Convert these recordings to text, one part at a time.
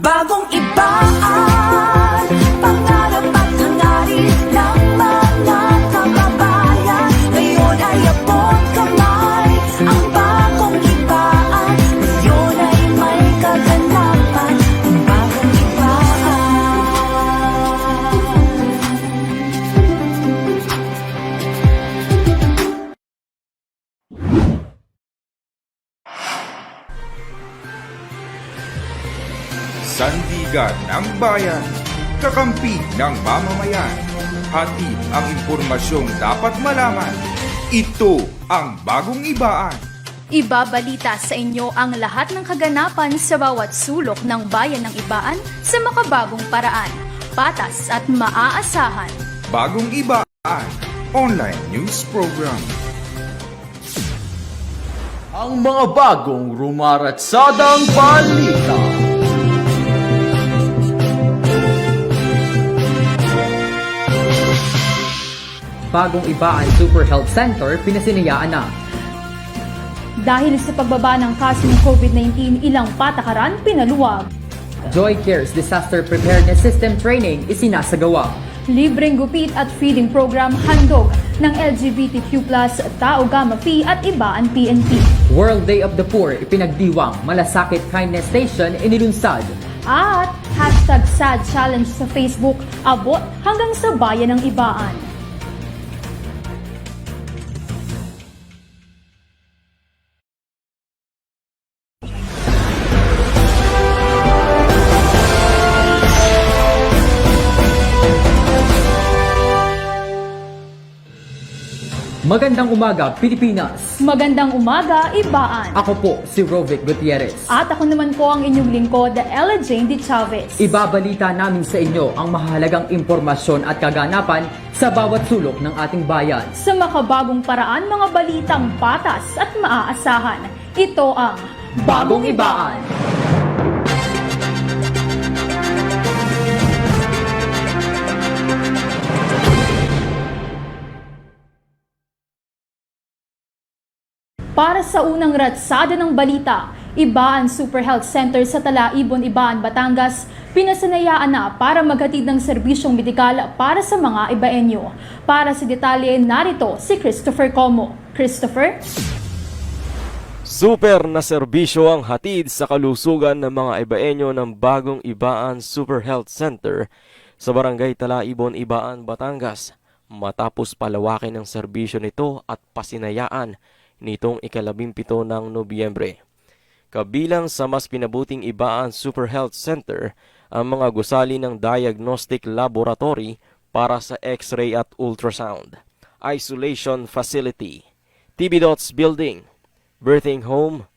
Bagong ibaan, pangarap at hangarin ng mga kababayan. Ngayon ay abot kamay, ang bagong ibaan. Ngayon ay may kaganapan, ang bagong ibaan. Sandigan ng bayan, kakampi ng mamamayan. Hatid ang impormasyong dapat malaman. Ito ang bagong ibaan. Ibabalita sa inyo ang lahat ng kaganapan sa bawat sulok ng bayan ng Ibaan sa makabagong paraan, patas at maaasahan. Bagong ibaan, online news program. Ang mga bagong rumaratsadang balita. Bagong Ibaan Super Health Center pinasinayaan na. Dahil sa pagbaba ng kaso ng COVID-19, ilang patakaran pinaluwag. Joy Cares Disaster Preparedness System Training isinasagawa. Libreng gupit at feeding program handog ng LGBTQ+, Tao Gamma Phi at Ibaan PNP. World Day of the Poor ipinagdiwang. Malasakit Kindness Station inilunsad. At #Sad Challenge sa Facebook, abot hanggang sa bayan ng Ibaan. Magandang umaga, Pilipinas! Magandang umaga, Ibaan! Ako po si Rovic Gutierrez. At ako naman po ang inyong lingkod, Ella Jane de Chavez. Ibabalita namin sa inyo ang mahalagang impormasyon at kaganapan sa bawat sulok ng ating bayan. Sa makabagong paraan, mga balitang patas at maaasahan. Ito ang Bagong Ibaan! Para sa unang ratsada ng balita, Ibaan Super Health Center sa Talaibon, Ibaan, Batangas, pinasanayaan na para maghatid ng serbisyong medikal para sa mga Ibaeño. Para sa detalye, narito si Christopher Como. Christopher? Super na serbisyo ang hatid sa kalusugan ng mga Ibaeño ng Bagong Ibaan Super Health Center sa Barangay Talaibon, Ibaan, Batangas matapos palawakin ang serbisyo nito at pasinayaan nitong ika-17 ng Nobyembre. Kabilang sa mas pinabuting Ibaan Super Health Center ang mga gusali ng diagnostic laboratory para sa X-ray at ultrasound, isolation facility, TB Dots Building, birthing home,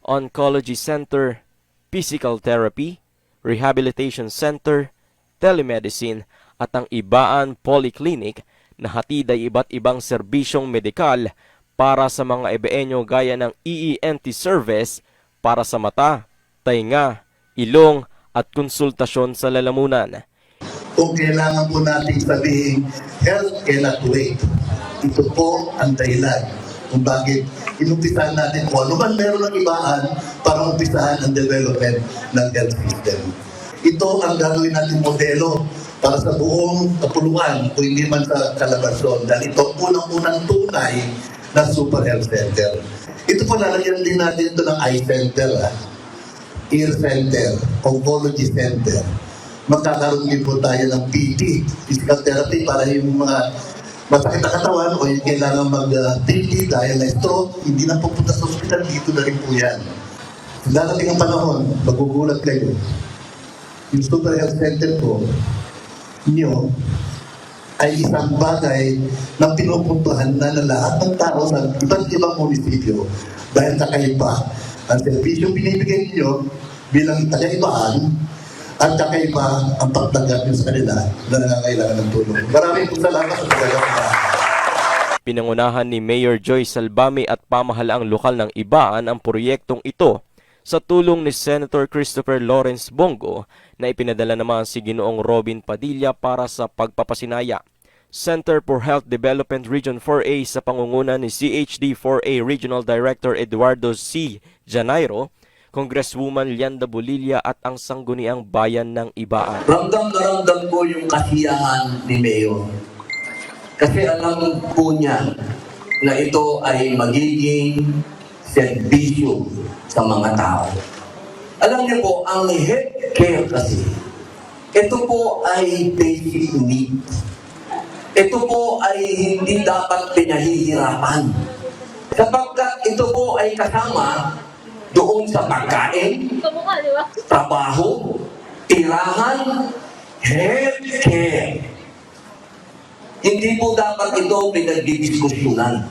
oncology center, physical therapy, rehabilitation center, telemedicine at ang Ibaan Polyclinic na hatid ay iba't ibang serbisyong medikal para sa mga Ibaeño gaya ng EENT service para sa mata, tainga, ilong at konsultasyon sa lalamunan. Kung kailangan po natin sabihin, health cannot wait. Ito po ang dahilan kung bakit inumpisahan natin kung ano man meron ng Ibaan para umpisahan ang development ng health system. Ito ang gagawin natin modelo para sa buong kapuluan kung hindi man sa Calabarzon. Dahil ito unang-unang tunay na Super Health Center. Ito po lalagyan din natin ito ng eye center, ear center, oncology center. Magkakaroon din po tayo ng PT, physical therapy para yung mga masakit na katawan o yung kailangan mag-PT dahil na stroke, hindi na pupunta sa hospital, dito na rin po yan. Darating ang panahon, magugulat kayo. Yung Super Health Center po, nyo, ay isang bagay na pinupuntuhan na ng lahat ng tao sa iba't ibang munisipyo dahil kakaiba ang servisyo binibigay niyo bilang taga-Ibaan at kakaiba ang pagtanggap niyo sa kanila na nangangailangan ng tulong. Maraming salamat sa pagkakataon. Pinangunahan ni Mayor Joy Salbami at pamahalaang lokal ng Ibaan ang proyektong ito sa tulong ni Senator Christopher Lawrence Bongo na ipinadala naman si Ginoong Robin Padilla para sa pagpapasinaya. Center for Health Development Region 4A sa pangunguna ni CHD 4A Regional Director Eduardo C. Janairo, Congresswoman Lianda Bolilla at ang sangguniang bayan ng Ibaan. Ramdam na ramdam ko yung kasiyahan ni Mayor. Kasi alam po niya na ito ay magiging serbisyo sa mga tao. Alam niyo po, ang healthcare kasi, ito po ay basic need. Ito po ay hindi dapat pinahihirapan. Sapagkat ito po ay kasama doon sa pagkain, trabaho, tirahan, healthcare. Hindi po dapat ito pinagdidiskusyonan.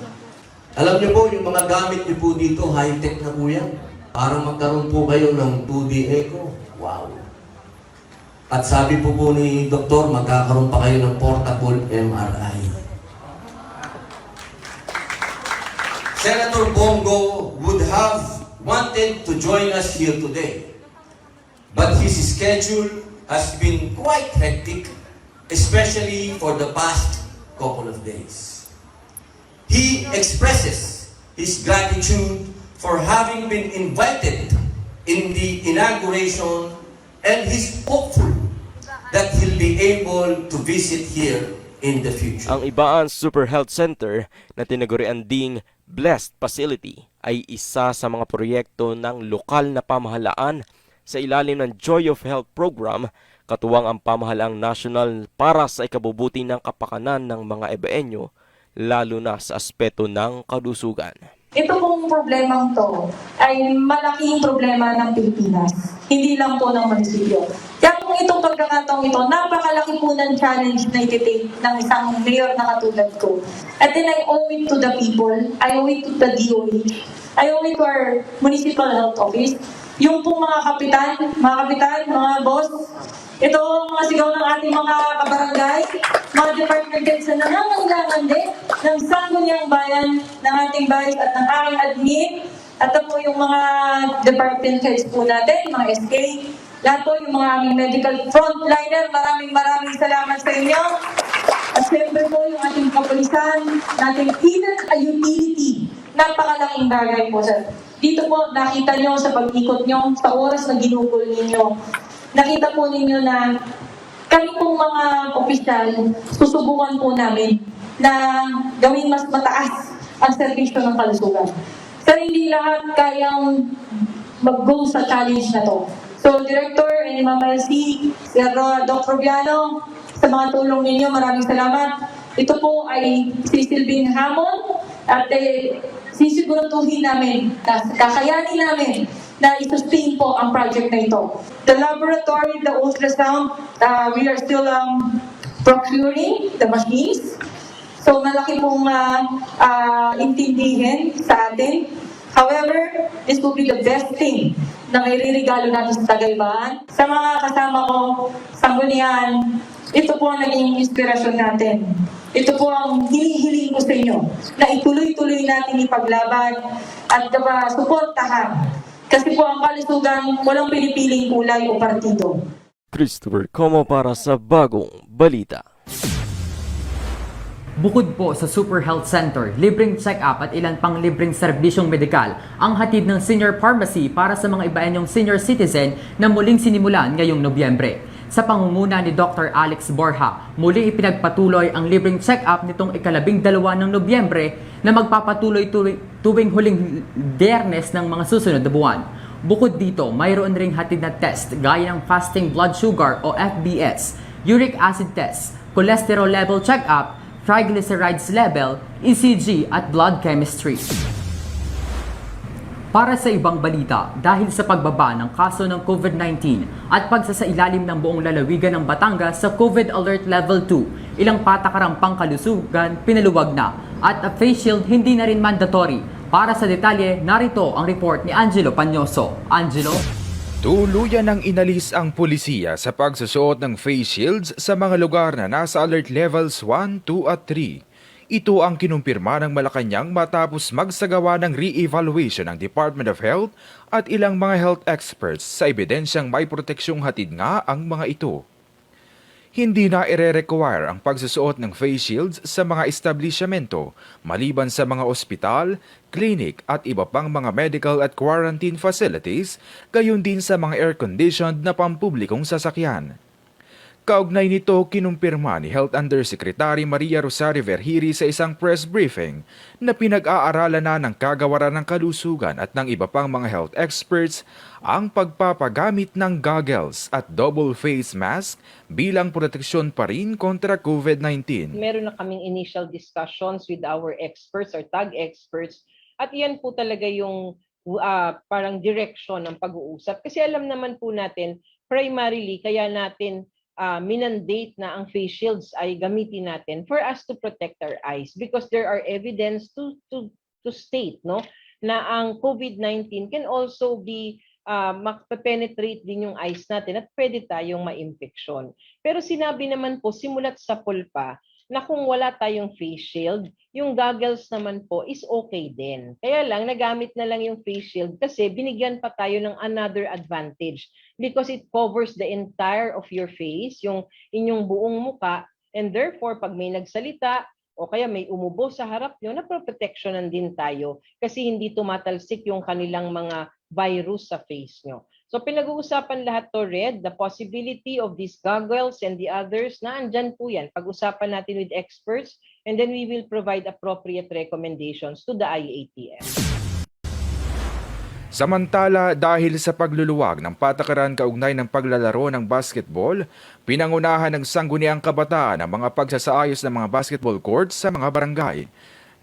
Alam niyo po, yung mga gamit niyo po dito, high-tech na po yan. Para magkaroon po kayo ng 2D echo. Wow! At sabi po ni Doktor, magkakaroon pa kayo ng portable MRI. Senator Bongo would have wanted to join us here today. But his schedule has been quite hectic, especially for the past couple of days. He expresses his gratitude for having been invited in the inauguration and he's hopeful that he'll be able to visit here in the future. Ang Ibaan Super Health Center na tinagurian ding Blessed Facility ay isa sa mga proyekto ng lokal na pamahalaan sa ilalim ng Joy of Health Program, katuwang ang pamahalaang national para sa ikabubuti ng kapakanan ng mga Ibaeño, lalo na sa aspeto ng kalusugan. Ito pong problemang to ay malaking problema ng Pilipinas, hindi lang po ng munisipyo. Kaya kung itong pagkakataong ito, napakalaki po ng challenge na ititake ng isang mayor na katulad ko. And then I owe it to the people, I owe it to the DOH, I owe it to our municipal health office, yung pong mga kapitan, mga boss, ito ang mga sigaw ng ating mga kabarangay, mga department heads na nangangailangan din ng sangguniang bayan ng ating bayan at ng aking admin. At po yung mga department heads po natin, mga SK, lahat po yung mga aming medical frontliner, maraming salamat sa inyo. At siyempre po yung ating kapulisan, natin even a utility, napakalaking bagay po sir. Dito po nakita nyo sa pag-ikot nyo, sa oras na ginugol ninyo, nakita po ninyo na kami pong mga opisyal, susubukan po namin na gawin mas mataas ang serbisyo ng kalusugan. Sir, hindi lahat kayang mag-go sa challenge na to. So, Director and Ma'am Elsie, Sir Doc Rubiano, sa mga tulong ninyo, maraming salamat. Ito po ay sisilbing hamon at sisiguraduhin namin, kakayanin namin na i-sustain po ang project na ito. The laboratory, the ultrasound, we are still procuring the machines. So malaki pong intindihin sa atin. However, this will be the best thing na may ririgalo natin sa Tagayban. Sa mga kasama ko, sanggunian, ito po ang naging inspirasyon natin. Ito po ang hinihiling ko sa inyo na ituloy-tuloy natin ipaglaban at suportahan. Kasi po ang kalusugan, walang pinipiling kulay o partido. Christopher Como para sa Bagong Balita. Bukod po sa Super Health Center, libreng check-up at ilan pang libreng serbisyong medikal ang hatid ng Senior Pharmacy para sa mga Ibaeñong senior citizen na muling sinimulan ngayong Nobyembre. Sa pangunguna ni Dr. Alex Borja, muli ipinagpatuloy ang libreng check-up nitong ika-12 ng Nobyembre na magpapatuloy tuwing huling Biyernes ng mga susunod na buwan. Bukod dito, mayroon ring hatid na test gaya ng fasting blood sugar o FBS, uric acid test, cholesterol level check-up, triglycerides level, ECG at blood chemistry. Para sa ibang balita, dahil sa pagbaba ng kaso ng COVID-19 at pagsasailalim ng buong lalawigan ng Batangas sa COVID Alert Level 2, ilang patakarang pangkalusugan pinaluwag na at a face shield hindi na rin mandatory. Para sa detalye, narito ang report ni Angelo Panyoso. Angelo? Tuluyan ng inalis ang pulisya sa pagsusuot ng face shields sa mga lugar na nasa alert levels 1, 2 at 3. Ito ang kinumpirma ng Malacanang matapos magsagawa ng re-evaluation ng Department of Health at ilang mga health experts sa ebidensyang may proteksyong hatid nga ang mga ito. Hindi na ire-require ang pagsusuot ng face shields sa mga establishmento maliban sa mga ospital, clinic at iba pang mga medical at quarantine facilities, gayon din sa mga air-conditioned na pampublikong sasakyan. Kaugnay nito, kinumpirma ni Health Undersecretary Maria Rosario Vergiri sa isang press briefing na pinag-aaralan na ng Kagawaran ng Kalusugan at ng iba pang mga health experts ang pagpapagamit ng goggles at double face mask bilang proteksyon pa rin kontra COVID-19. Meron na kaming initial discussions with our experts or tag experts at yan po talaga yung parang direction ng pag-uusap. Kasi alam naman po natin, primarily, kaya natin minandate na ang face shields ay gamitin natin for us to protect our eyes because there are evidence to state na ang COVID-19 can also be makapenetrate din yung eyes natin at pwede tayong ma-infection. Pero sinabi naman po simulat sa pulpa na kung wala tayong face shield, yung goggles naman po is okay din. Kaya lang, nagamit na lang yung face shield kasi binigyan pa tayo ng another advantage because it covers the entire of your face, yung inyong buong muka, and therefore, pag may nagsalita o kaya may umubo sa harap nyo, naproprotectionan din tayo kasi hindi tumatalsik yung kanilang mga virus sa face nyo. So pinag-uusapan lahat to, Red, the possibility of these goggles and the others na andyan po yan. Pag-usapan natin with experts and then we will provide appropriate recommendations to the IATF. Samantala, dahil sa pagluluwag ng patakaran kaugnay ng paglalaro ng basketball, pinangunahan ng sangguniang kabataan ang mga pagsasaayos ng mga basketball courts sa mga barangay.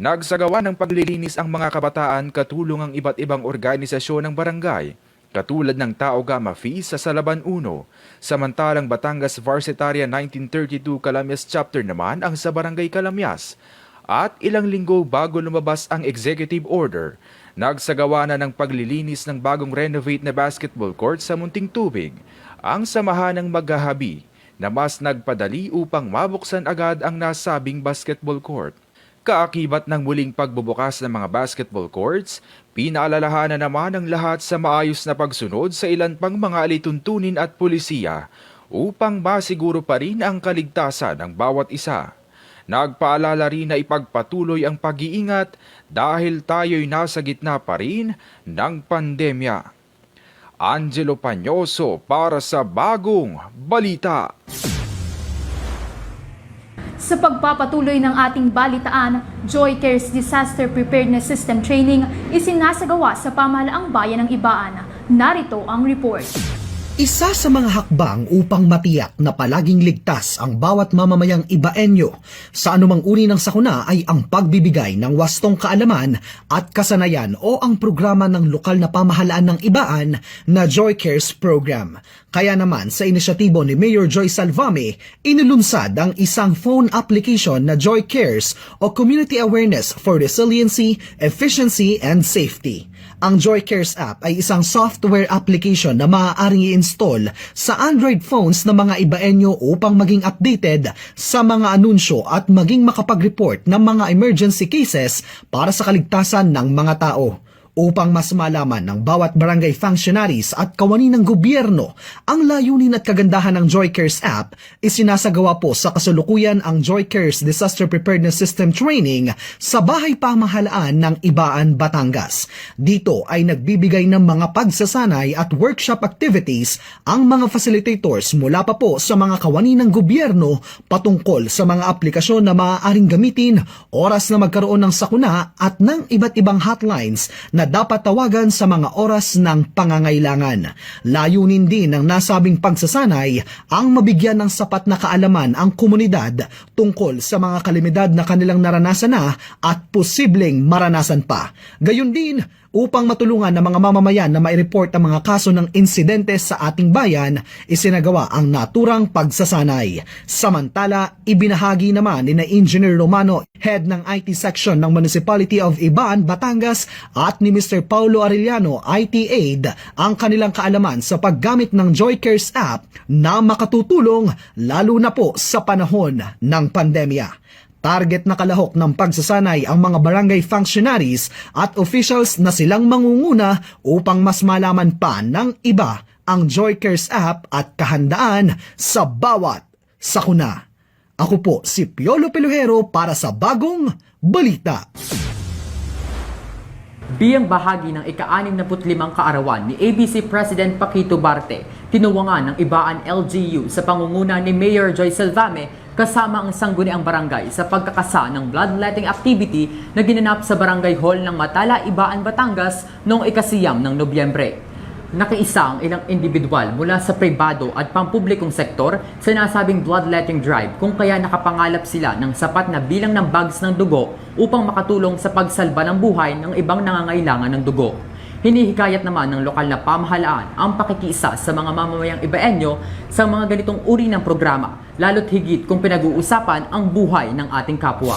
Nagsagawa ng paglilinis ang mga kabataan katulong ang iba't ibang organisasyon ng barangay, katulad ng Tao Gama Fees sa Salaban 1, samantalang Batangas Varsitaria 1932 Calamyas Chapter naman ang sa Barangay Calamyas. At ilang linggo bago lumabas ang executive order, nagsagawa na ng paglilinis ng bagong renovate na basketball court sa Munting Tubig, ang samahan ng maghahabi na mas nagpadali upang mabuksan agad ang nasabing basketball court. Kaakibat ng muling pagbubukas ng mga basketball courts, pinaalalahanan naman ng lahat sa maayos na pagsunod sa ilan pang mga alituntunin at pulisiya upang masiguro pa rin ang kaligtasan ng bawat isa. Nagpaalala rin na ipagpatuloy ang pag-iingat dahil tayo'y nasa gitna pa rin ng pandemya. Angelo Panyoso para sa Bagong Balita. Sa pagpapatuloy ng ating balitaan, Joy Cares Disaster Preparedness System Training isinasagawa sa pamahalaang bayan ng Ibaan. Narito ang report. Isa sa mga hakbang upang matiyak na palaging ligtas ang bawat mamamayang Ibaenyo sa anumang uri ng sakuna ay ang pagbibigay ng wastong kaalaman at kasanayan o ang programa ng lokal na pamahalaan ng Ibaan na Joy Cares Program. Kaya naman sa inisyatibo ni Mayor Joy Salvame, inulunsad ang isang phone application na Joy Cares o Community Awareness for Resiliency, Efficiency, and Safety. Ang Joy Cares app ay isang software application na maaaring i-install sa Android phones ng mga Ibaenyo upang maging updated sa mga anunsyo at maging makapag-report ng mga emergency cases para sa kaligtasan ng mga tao. Upang mas malaman ng bawat barangay functionaries at kawani ng gobyerno ang layunin at kagandahan ng Joy Cares app, isinasagawa po sa kasalukuyan ang Joy Cares Disaster Preparedness System Training sa Bahay Pamahalaan ng Ibaan, Batangas. Dito ay nagbibigay ng mga pagsasanay at workshop activities ang mga facilitators mula pa po sa mga kawani ng gobyerno patungkol sa mga aplikasyon na maaaring gamitin, oras na magkaroon ng sakuna at ng iba't ibang hotlines na dapat tawagan sa mga oras ng pangangailangan. Layunin din ng nasabing pagsasanay ang mabigyan ng sapat na kaalaman ang komunidad tungkol sa mga kalamidad na kanilang naranasan na at posibleng maranasan pa. Gayon din, upang matulungan ng mga mamamayan na mai-report ang mga kaso ng insidente sa ating bayan, isinagawa ang naturang pagsasanay. Samantala, ibinahagi naman ni na Engineer Romano, head ng IT section ng Municipality of Ibaan, Batangas, at ni Mr. Paulo Arellano, IT aide, ang kanilang kaalaman sa paggamit ng Joy Cares app na makatutulong lalo na po sa panahon ng pandemya. Target na kalahok ng pagsasanay ang mga barangay functionaries at officials na silang mangunguna upang mas malaman pa ng iba ang Joy Cares app at kahandaan sa bawat sakuna. Ako po si Piolo Peluhero para sa Bagong Balita. Biyang bahagi ng ika-65 kaarawan ni ABC President Paquito Barte, tinuwangan ng Ibaan LGU sa pangunguna ni Mayor Joy Salvame kasama ang sangguniang barangay sa pagkakasa ng bloodletting activity na ginanap sa Barangay Hall ng Matala, Ibaan, Batangas noong ika-9 ng Nobyembre. Nakiisa ang ilang individual mula sa pribado at pampublikong sektor sa nasabing bloodletting drive kung kaya nakapangalap sila ng sapat na bilang ng bags ng dugo upang makatulong sa pagsalba ng buhay ng ibang nangangailangan ng dugo. Hinihikayat naman ng lokal na pamahalaan ang pakikiisa sa mga mamamayang Ibaeño sa mga ganitong uri ng programa, lalo't higit kung pinag-uusapan ang buhay ng ating kapwa.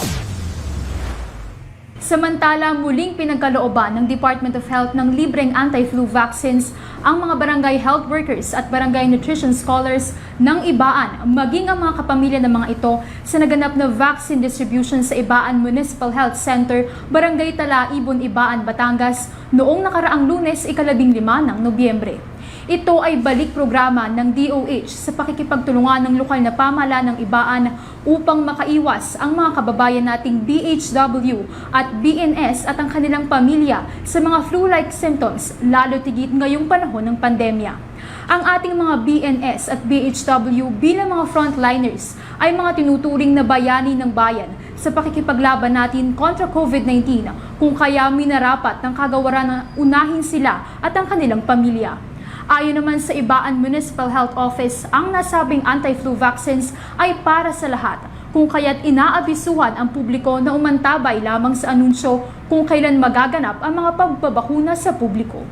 Samantala, muling pinagkalooban ng Department of Health ng libreng anti-flu vaccines ang mga barangay health workers at barangay nutrition scholars ng Ibaan, maging ang mga kapamilya ng mga ito sa naganap na vaccine distribution sa Ibaan Municipal Health Center, Barangay Tala, Ibon, Ibaan, Batangas noong nakaraang Lunes, ika-15 ng Nobyembre. Ito ay balik programa ng DOH sa pakikipagtulungan ng lokal na pamahalaan ng Ibaan upang makaiwas ang mga kababayan nating BHW at BNS at ang kanilang pamilya sa mga flu-like symptoms, lalo tigit ngayong panahon ng pandemya. Ang ating mga BNS at BHW bilang mga frontliners ay mga tinuturing na bayani ng bayan sa pakikipaglaban natin kontra COVID-19, kung kaya minarapat ng kagawaran na unahin sila at ang kanilang pamilya. Ayon naman sa Ibaan Municipal Health Office, ang nasabing anti-flu vaccines ay para sa lahat, kung kaya't inaabisuhan ang publiko na umantabay lamang sa anunsyo kung kailan magaganap ang mga pagbabakuna sa publiko.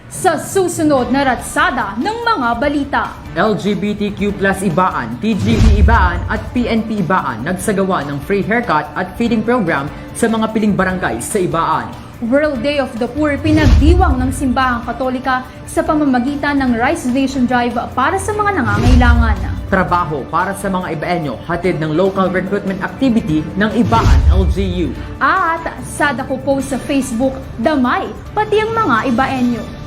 Sa susunod na ratsada ng mga balita, LGBTQ+ Ibaan, TGP Ibaan at PNP Ibaan nagsagawa ng free haircut at feeding program sa mga piling barangay sa Ibaan. World Day of the Poor pinagdiwang ng Simbahang Katolika sa pamamagitan ng Rice Donation Drive para sa mga nangangailangan. Trabaho para sa mga Ibaeño, hatid ng local recruitment activity ng Ibaan LGU. At sada ko post sa Facebook, damay pati ang mga Ibaeño.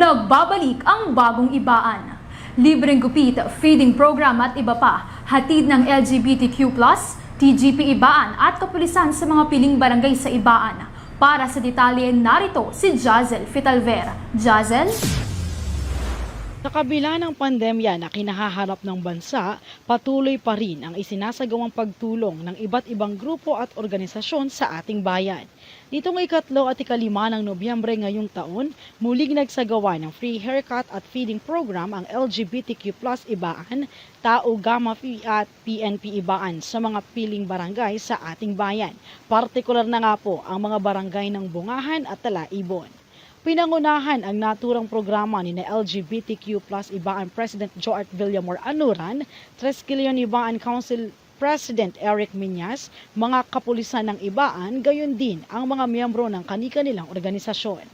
Nagbabalik ang Bagong Ibaan. Libreng gupit, feeding program at iba pa, hatid ng LGBTQ+, TGP Ibaan at kapulisan sa mga piling barangay sa Ibaan. Para sa detalye, narito si Jazel Fitalvera. Jazel? Sa kabila ng pandemya na kinahaharap ng bansa, patuloy pa rin ang isinasagawang pagtulong ng iba't ibang grupo at organisasyon sa ating bayan. Ditong ikatlo at ikalima ng Nobyembre ngayong taon, muling nagsagawa ng free haircut at feeding program ang LGBTQ+ Ibaan, Tau Gamma Phi at PNP Ibaan sa mga piling barangay sa ating bayan. Partikular na nga po ang mga barangay ng Bungahan at Talaibon. Pinangunahan ang naturang programa ni LGBTQ+ Ibaan President Joart Villamor Anuran, Triskelion Ibaan Council President Eric Miñas, mga kapulisan ng Ibaan, gayon din ang mga miyembro ng kani-kanilang organisasyon.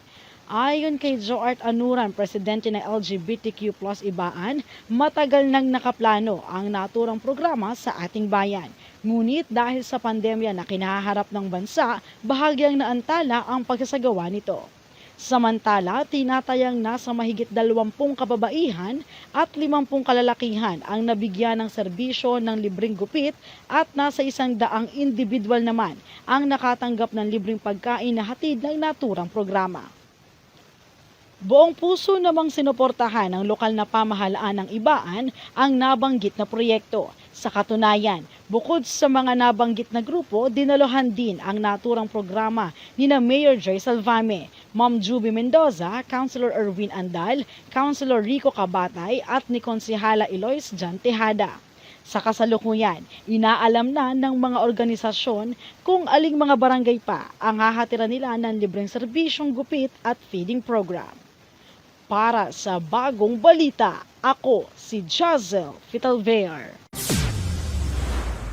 Ayon kay Joart Anuran, presidente ng LGBTQ+ Ibaan, matagal nang nakaplano ang naturang programa sa ating bayan. Ngunit dahil sa pandemya na kinaharap ng bansa, bahagyang naantala ang pagsasagawa nito. Samantala, tinatayang nasa mahigit 20 kababaihan at 50 kalalakihan ang nabigyan ng serbisyo ng libreng gupit at nasa 100 individual naman ang nakatanggap ng libreng pagkain na hatid ng naturang programa. Buong puso namang sinuportahan ng lokal na pamahalaan ng Ibaan ang nabanggit na proyekto. Sa katunayan, bukod sa mga nabanggit na grupo, dinalohan din ang naturang programa ni na Mayor Joy Salvame, Ma'am Juby Mendoza, Councilor Erwin Andal, Councilor Rico Cabatay at ni Konsehala Eloise Jan Tejada. Sa kasalukuyan, inaalam na ng mga organisasyon kung aling mga barangay pa ang hahatiran nila ng libreng serbisyong gupit at feeding program. Para sa Bagong Balita, ako si Jazel Fitalver.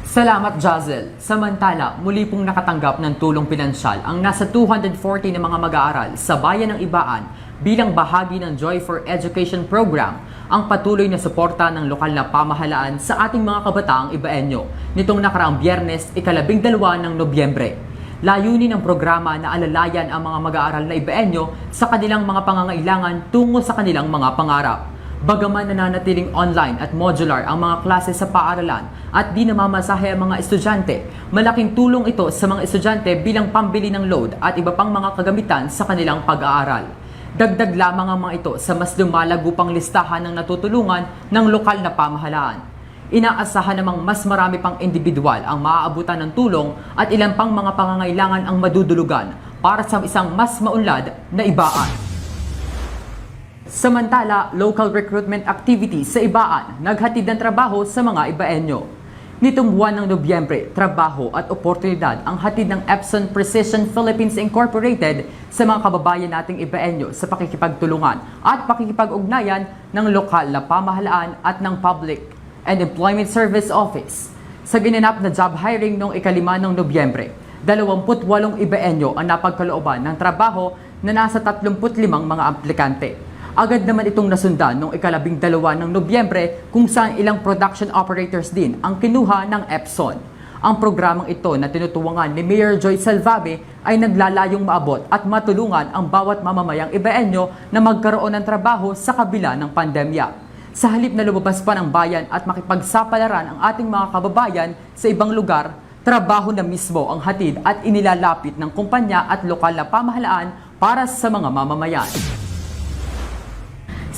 Salamat, Jazel. Samantala, muli pong nakatanggap ng tulong pinansyal ang nasa 240 na mga mag-aaral sa bayan ng Ibaan bilang bahagi ng Joy for Education Program, ang patuloy na suporta ng lokal na pamahalaan sa ating mga kabataang Ibaenyo nitong nakaraang Biyernes, 12 ng Nobyembre. Layunin ng programa na alalayan ang mga mag-aaral na Ibaenyo sa kanilang mga pangangailangan tungo sa kanilang mga pangarap. Bagaman nananatiling online at modular ang mga klase sa paaralan at di namamasahe ang mga estudyante, malaking tulong ito sa mga estudyante bilang pambili ng load at iba pang mga kagamitan sa kanilang pag-aaral. Dagdag lamang ang mga ito sa mas lumalago pang listahan ng natutulungan ng lokal na pamahalaan. Inaasahan namang mas marami pang individual ang maaabutan ng tulong at ilan pang mga pangangailangan ang madudulugan para sa isang mas maunlad na Ibaan. Samantala, local recruitment activities sa Ibaan naghatid ng trabaho sa mga Ibaenyo. Nitong buwan ng Nobyembre, trabaho at oportunidad ang hatid ng Epson Precision Philippines Incorporated sa mga kababayan nating Ibaenyo sa pakikipagtulungan at pakikipag-ugnayan ng lokal na pamahalaan at ng Public and Employment Service Office. Sa ginanap na job hiring noong 5 ng Nobyembre, 28 Ibaenyo ang napagkalooban ng trabaho na nasa 35 mga aplikante. Agad naman itong nasundan noong 12 ng Nobyembre kung saan ilang production operators din ang kinuha ng Epson. Ang programang ito na tinutuwangan ni Mayor Joy Salvame ay naglalayong maabot at matulungan ang bawat mamamayang Ibaenyo na magkaroon ng trabaho sa kabila ng pandemya. Sa halip na lumabas pa ng bayan at makipagsapalaran ang ating mga kababayan sa ibang lugar, trabaho na mismo ang hatid at inilalapit ng kumpanya at lokal na pamahalaan para sa mga mamamayan.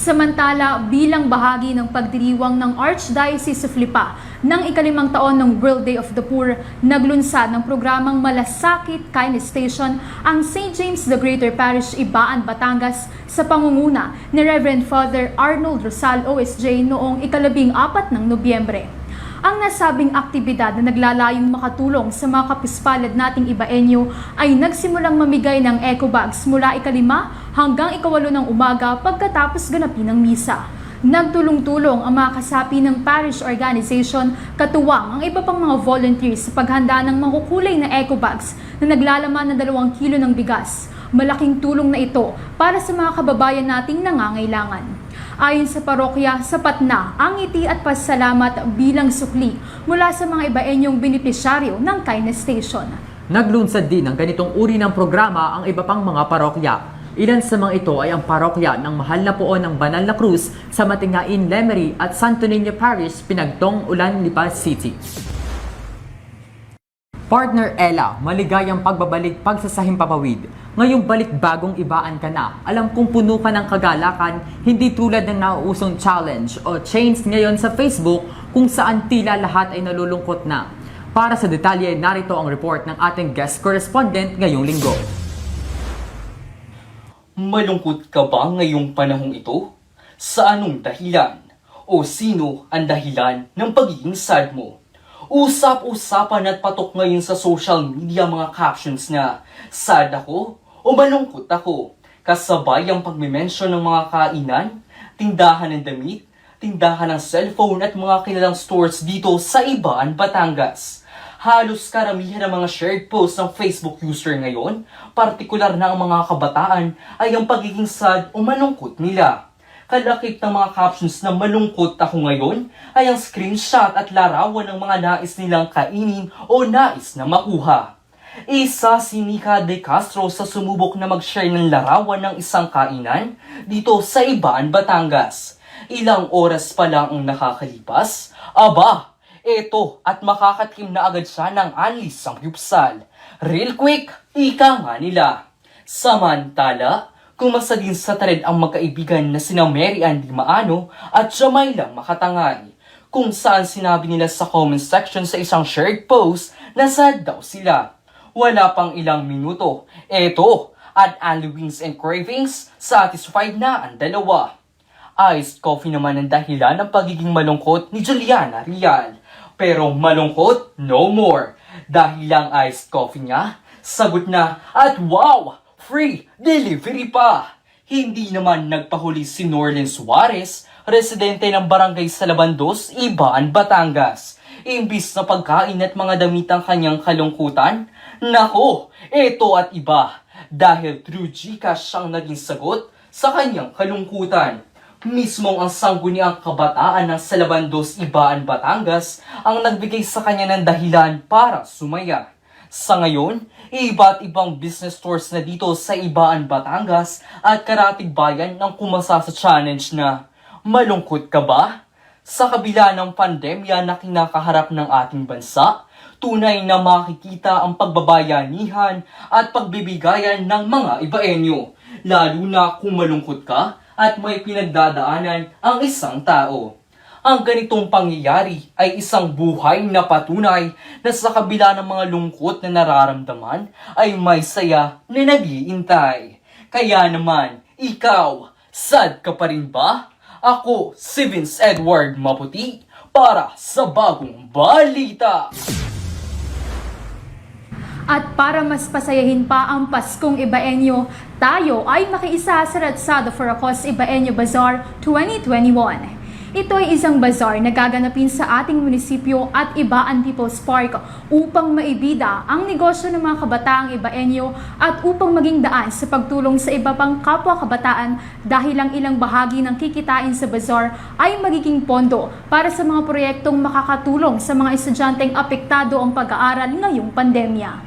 Samantala, bilang bahagi ng pagdiriwang ng Archdiocese of Lipa ng ika-5 taon ng World Day of the Poor, naglunsad ng programang Malasakit Kindness Station ang St. James the Greater Parish, Ibaan, Batangas sa pangunguna ni Reverend Father Arnold Rosal OSJ noong 14 ng Nobyembre. Ang nasabing aktibidad na naglalayong makatulong sa mga kapispalad nating Ibaenyo ay nagsimulang mamigay ng eco bags mula 5 hanggang 8 ng umaga pagkatapos ganapin ng misa. Nagtulong-tulong ang mga kasapi ng parish organization, katuwang ang iba pang mga volunteers sa paghanda ng makukulay na eco bags na naglalaman ng 2 kilo ng bigas. Malaking tulong na ito para sa mga kababayan nating nangangailangan. Ayon sa parokya, sapat na ang ngiti at pasalamat bilang sukli mula sa mga Ibaenyong benepisyaryo ng Kindness Station. Naglunsad din ng ganitong uri ng programa ang iba pang mga parokya. Ilan sa mga ito ay ang parokya ng Mahal na Poon ng Banal na Cruz sa Matingain, Lemery at Santo Niño Parish, Pinagtong, Ulan, Lipa City. Partner Ella, maligayang pagbabalik pagsasahimpapawid. Ngayong balik bagong ibaan ka na. Alam kong puno ka ng kagalakan, hindi tulad ng nauusong challenge o chains ngayon sa Facebook kung saan tila lahat ay nalulungkot na. Para sa detalye, narito ang report ng ating guest correspondent ngayong linggo. Malungkot ka ba ngayong panahong ito? Sa anong dahilan? O sino ang dahilan ng pagiging sad mo? Usap-usapan at patok ngayon sa social media mga captions na sad ako o malungkot ako. Kasabay ang pagme-mention ng mga kainan, tindahan ng damit, tindahan ng cellphone at mga kilalang stores dito sa Ibaan, Batangas. Halos karamihan ng mga shared posts ng Facebook user ngayon, partikular na ang mga kabataan, ay ang pagiging sad o malungkot nila. Kalakip ng mga captions na malungkot ako ngayon ay ang screenshot at larawan ng mga nais nilang kainin o nais na makuha. Isa si Nika De Castro sa sumubok na mag-share ng larawan ng isang kainan dito sa Ibaan, Batangas. Ilang oras pa lang ang nakakalipas, aba, eto at makakatim na agad siya ng anlis ang yupsal. Real quick, ika nga nila. Samantala, kumasa din sa thread ang magkaibigan na sina Mary Ann Limaano at Jamayla Makatangay, kung saan sinabi nila sa comment section sa isang shared post na sad daw sila. Wala pang ilang minuto, eto, at Only Wings and Cravings, satisfied na ang dalawa. Iced coffee naman ang dahilan ng pagiging malungkot ni Juliana Rial. Pero malungkot, no more. Dahil lang iced coffee niya, sagot na at wow! Free delivery pa! Hindi naman nagpahuli si Norlin Suarez, residente ng barangay Salabandos, Ibaan, Batangas. Imbis na pagkain at mga damit ang kanyang kalungkutan, nako, eto at iba. Dahil through Gcash siyang naging sagot sa kanyang kalungkutan. Mismong ang sangguniang kabataan ng Salabandos, Ibaan, Batangas ang nagbigay sa kanya ng dahilan para sumaya. Sa ngayon, iba't ibang business stores na dito sa Ibaan, Batangas at Karatig Bayan ang kumasa sa challenge na malungkot ka ba? Sa kabila ng pandemya na kinakaharap ng ating bansa, tunay na makikita ang pagbabayanihan at pagbibigayan ng mga Ibaenyo, lalo na kung malungkot ka at may pinagdadaanan ang isang tao. Ang ganitong pangyayari ay isang buhay na patunay na sa kabila ng mga lungkot na nararamdaman ay may saya na nag-iintay. Kaya naman, ikaw, sad ka pa rin ba? Ako, si Vince Edward Maputi, para sa Bagong Balita. At para mas pasayahin pa ang Paskong Ibaenyo, tayo ay makiisa sa Ratsado for a Cause Ibaenyo Bazaar 2021. Ito ay isang bazaar na gaganapin sa ating munisipyo at Ibaan People's Park upang maibida ang negosyo ng mga kabataang Ibaenyo at upang maging daan sa pagtulong sa iba pang kapwa kabataan dahil ang ilang bahagi ng kikitain sa bazaar ay magiging pondo para sa mga proyektong makakatulong sa mga estudyanteng apektado ang pag-aaral ngayong pandemya.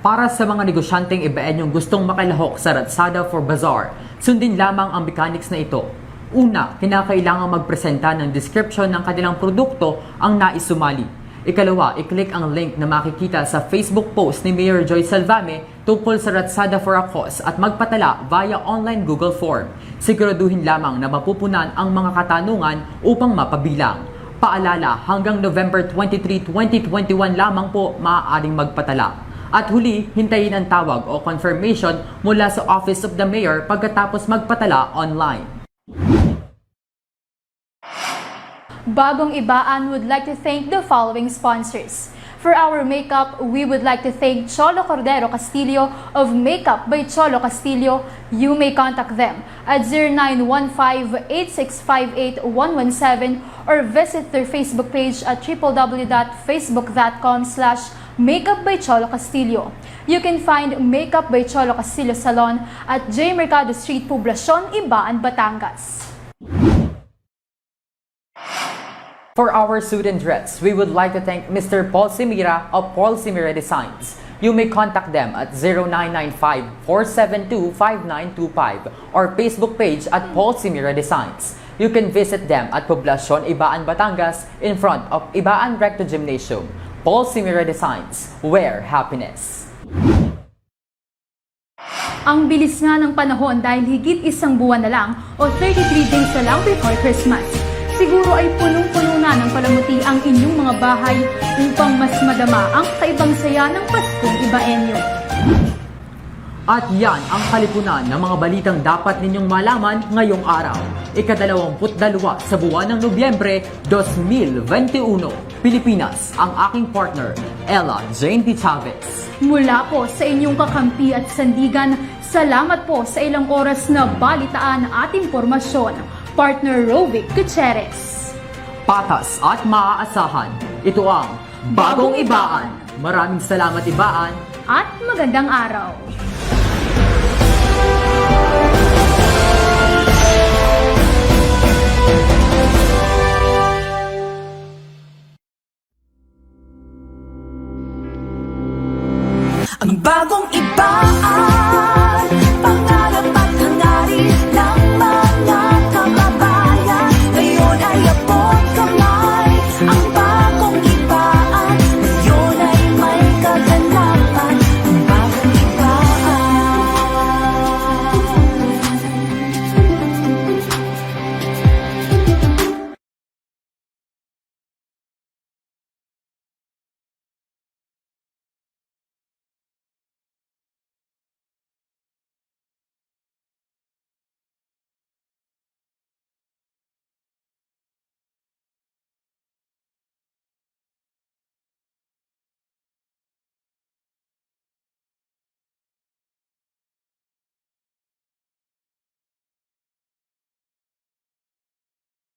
Para sa mga negosyanteng Ibaenyong gustong makilahok sa Ratsada for Bazaar, sundin lamang ang mechanics na ito. Una, kinakailangan magpresenta ng description ng kanilang produkto ang nais sumali. Ikalawa, i-click ang link na makikita sa Facebook post ni Mayor Joy Salvame tungkol sa Ratsada for a Cause at magpatala via online Google Form. Siguraduhin lamang na mapupunan ang mga katanungan upang mapabilang. Paalala, hanggang November 23, 2021 lamang po maaaring magpatala. At huli, hintayin ang tawag o confirmation mula sa Office of the Mayor pagkatapos magpatala online. Bagong Ibaan would like to thank the following sponsors. For our makeup, we would like to thank Cholo Cordero Castillo of Makeup by Cholo Castillo. You may contact them at 0915-8658-117 or visit their Facebook page at www.facebook.com/Makeup by Cholo Castillo. You can find Makeup by Cholo Castillo Salon at J. Mercado Street, Poblacion, Ibaan, Batangas. For our student dress, we would like to thank Mr. Paul Simira of Paul Simira Designs. You may contact them at 0995-472-5925 or Facebook page at Paul Simira Designs. You can visit them at Poblacion, Ibaan, Batangas in front of Ibaan Recto Gymnasium. Paul Simira Designs, Wear Happiness. Ang bilis nga ng panahon dahil higit isang buwan na lang o 33 days na lang before Christmas. Siguro ay punong-puno na ng palamuti ang inyong mga bahay upang mas madama ang kaibang saya ng Paskong Ibaenyo. At yan ang kalipunan ng mga balitang dapat ninyong malaman ngayong araw. Ika-22 sa buwan ng Nobyembre 2021. Pilipinas, ang aking partner, Ella Jane D. Chavez. Mula po sa inyong kakampi at sandigan, salamat po sa ilang oras na balitaan ating formasyon. Partner Rovic Gutierrez. Patas at maaasahan. Ito ang Bagong Ibaan. Maraming salamat Ibaan. At magandang araw.